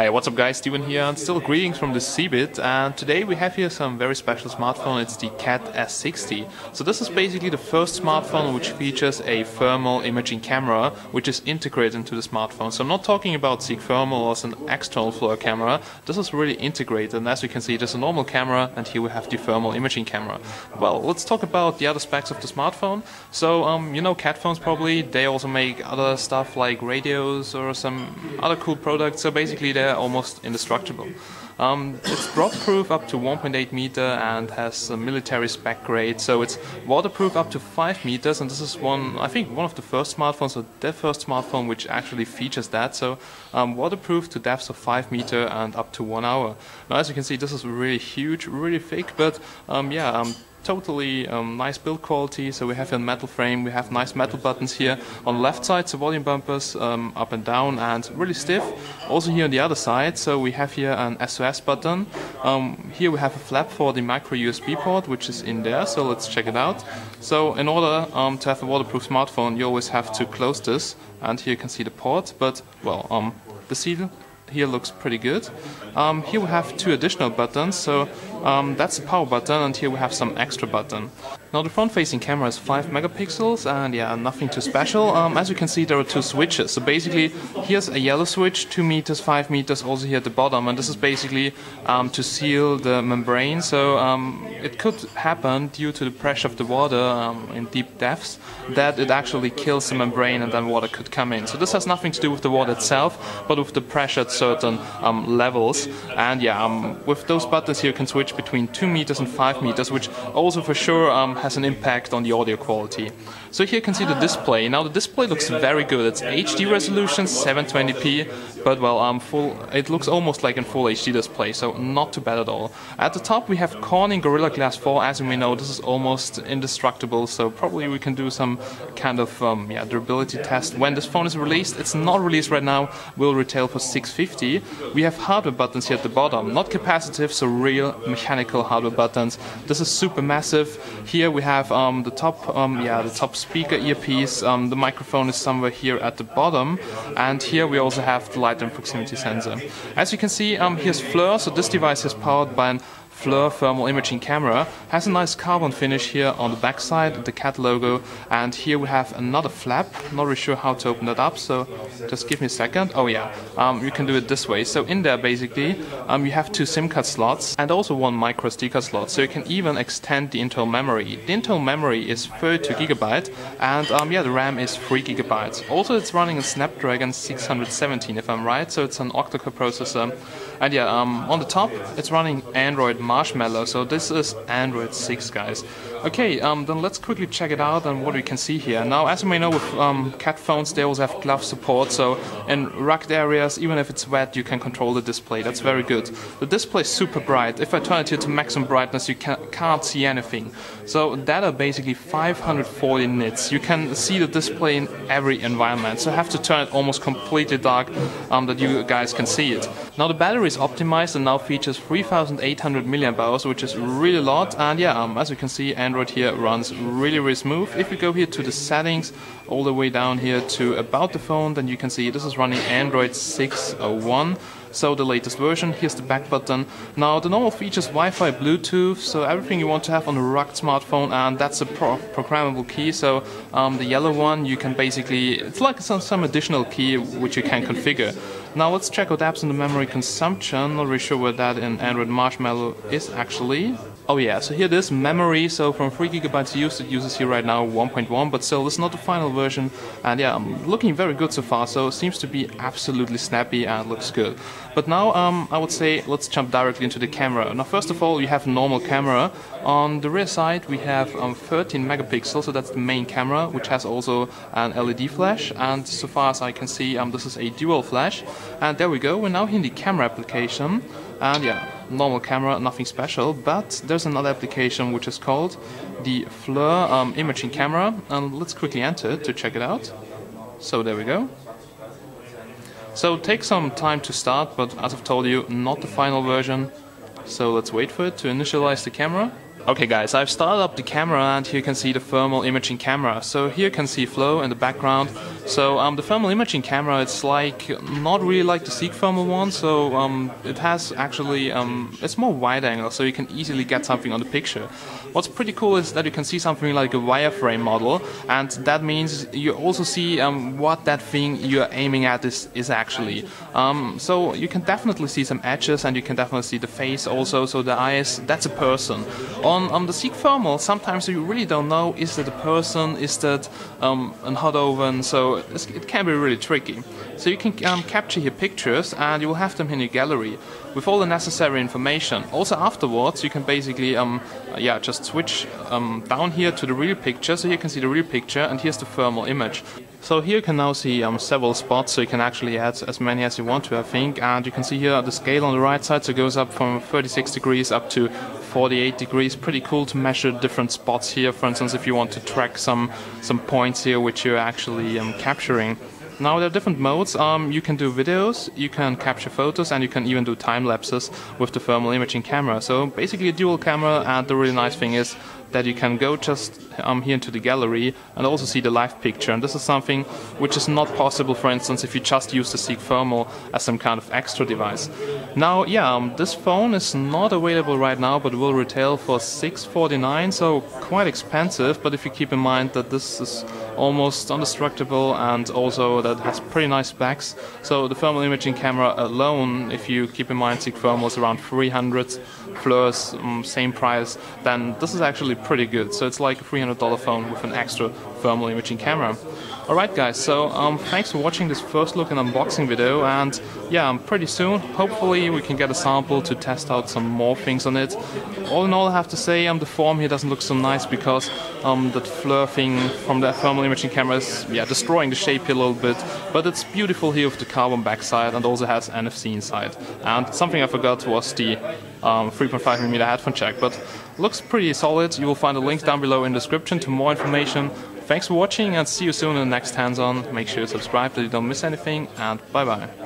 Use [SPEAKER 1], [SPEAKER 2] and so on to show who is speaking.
[SPEAKER 1] Hey, what's up guys, Steven here, and still greetings from the Seabit, and today we have here some very special smartphone. It's the CAT S60. So this is basically the first smartphone which features a thermal imaging camera which is integrated into the smartphone. So I'm not talking about the thermal as an external FLIR camera. This is really integrated, and as you can see there's a normal camera and here we have the thermal imaging camera. Well, let's talk about the other specs of the smartphone. So you know CAT phones probably, they also make other stuff like radios or some other cool products. So basically they're almost indestructible. It's drop proof up to 1.8 meter and has a military spec grade, so it's waterproof up to 5 meters, and this is I think one of the first smartphones, or the first smartphone which actually features that. So waterproof to depths of 5 meter and up to 1 hour. Now as you can see this is really huge, really thick, but totally nice build quality. So we have a metal frame, we have nice metal buttons here on the left side, so volume bumpers up and down, and really stiff. Also here on the other side, so we have here an SOS button. Here we have a flap for the micro USB port which is in there, so let's check it out. So in order to have a waterproof smartphone you always have to close this, and here you can see the port, but well, the seal here looks pretty good. Here we have two additional buttons, so that's the power button, and here we have some extra button. Now the front-facing camera is 5 megapixels, and yeah, nothing too special. As you can see there are two switches, so basically here's a yellow switch, 2 meters, 5 meters, also here at the bottom, and this is basically to seal the membrane. So it could happen due to the pressure of the water in deep depths that it actually kills the membrane and then water could come in. So this has nothing to do with the water itself, but with the pressure at certain levels. And yeah, with those buttons here you can switch between 2 meters and 5 meters, which also for sure has an impact on the audio quality. So here you can see the display. Now the display looks very good. It's HD resolution, 720p, but well, it looks almost like a full HD display, so not too bad at all. At the top we have Corning Gorilla Glass 4. As you may know, this is almost indestructible, so probably we can do some kind of durability test when this phone is released. It's not released right now, will retail for $650. We have hardware buttons here at the bottom, not capacitive, so real mechanical hardware buttons. This is super massive. Here we have the top speaker earpiece. The microphone is somewhere here at the bottom, and here we also have the light and proximity sensor. As you can see, here's FLIR, so this device is powered by an FLIR thermal imaging camera, has a nice carbon finish here on the back side, the CAT logo, and here we have another flap. Not really sure how to open that up, so just give me a second. Oh yeah, you can do it this way. So in there basically you have 2 SIM card slots and also 1 micro SD card slot, so you can even extend the internal memory. The internal memory is 32 GB, and the RAM is 3 GB. Also it's running a Snapdragon 617 if I'm right, so it's an octa-core processor. And yeah, on the top it's running Android Marshmallow, so this is Android 6, guys. Okay, then let's quickly check it out and what we can see here. Now, as you may know, with CAT phones they also have glove support, so in rugged areas, even if it's wet, you can control the display. That's very good. The display is super bright. If I turn it here to maximum brightness, you can't see anything. So that are basically 540 nits. You can see the display in every environment, so I have to turn it almost completely dark that you guys can see it. Now the battery is optimized and now features 3800 mAh, which is really a lot, and yeah, as you can see, Android here runs really smooth. If we go here to the settings, all the way down here to about the phone, then you can see this is running Android 6.01. So the latest version. Here's the back button. Now the normal features Wi-Fi, Bluetooth, so everything you want to have on a rugged smartphone, and that's a programmable key. So the yellow one you can basically, it's like some additional key which you can configure. Now let's check out apps and the memory consumption. Not really sure where that in Android Marshmallow is actually. Oh yeah, so here it is, memory, so from 3 GB used, it uses here right now 1.1, but still this is not the final version, and yeah, looking very good so far, so it seems to be absolutely snappy and looks good. But now I would say let's jump directly into the camera. Now first of all you have a normal camera. On the rear side we have 13 megapixels, so that's the main camera, which has also an LED flash, and so far as I can see this is a dual flash. And there we go, we're now in the camera application, and yeah, normal camera, nothing special, but there's another application which is called the FLIR imaging camera, and let's quickly enter it to check it out. So there we go. So take some time to start, but as I've told you, not the final version, so let's wait for it to initialize the camera. Okay guys, I've started up the camera and here you can see the thermal imaging camera. So here you can see flow in the background. So the thermal imaging camera, it's like not really like the Seek thermal one, so it has actually, it's more wide angle, so you can easily get something on the picture. What's pretty cool is that you can see something like a wireframe model, and that means you also see what that thing you're aiming at is actually. So you can definitely see some edges, and you can definitely see the face also, so the eyes, that's a person. On the Seek thermal, sometimes you really don't know, is that a person, is that a hot oven, so it can be really tricky. So you can capture your pictures, and you will have them in your gallery with all the necessary information. Also afterwards you can basically just switch down here to the real picture, so you can see the real picture, and here's the thermal image. So here you can now see several spots, so you can actually add as many as you want to, I think, and you can see here the scale on the right side, so it goes up from 36 degrees up to 48 degrees. Pretty cool to measure different spots here, for instance if you want to track some points here which you're actually capturing. Now there are different modes. You can do videos, you can capture photos, and you can even do time lapses with the thermal imaging camera. So basically a dual camera, and the really nice thing is that you can go just here into the gallery and also see the live picture. And this is something which is not possible, for instance, if you just use the Seek thermal as some kind of extra device. Now, this phone is not available right now, but will retail for $649, so quite expensive. But if you keep in mind that this is almost indestructible and also that has pretty nice specs, so the thermal imaging camera alone, if you keep in mind Seek thermal is around 300 plus same price, then this is actually pretty good. So it's like a $300 phone with an extra thermal imaging camera. Alright guys, so thanks for watching this first look and unboxing video, and pretty soon hopefully we can get a sample to test out some more things on it. All in all, I have to say the form here doesn't look so nice because that flare thing from the thermal imaging camera is destroying the shape here a little bit, but it's beautiful here with the carbon backside and also has NFC inside. And something I forgot was the 3.5mm headphone jack, but looks pretty solid. You will find a link down below in the description to more information. Thanks for watching, and see you soon in the next hands-on. Make sure you subscribe so you don't miss anything, and bye bye.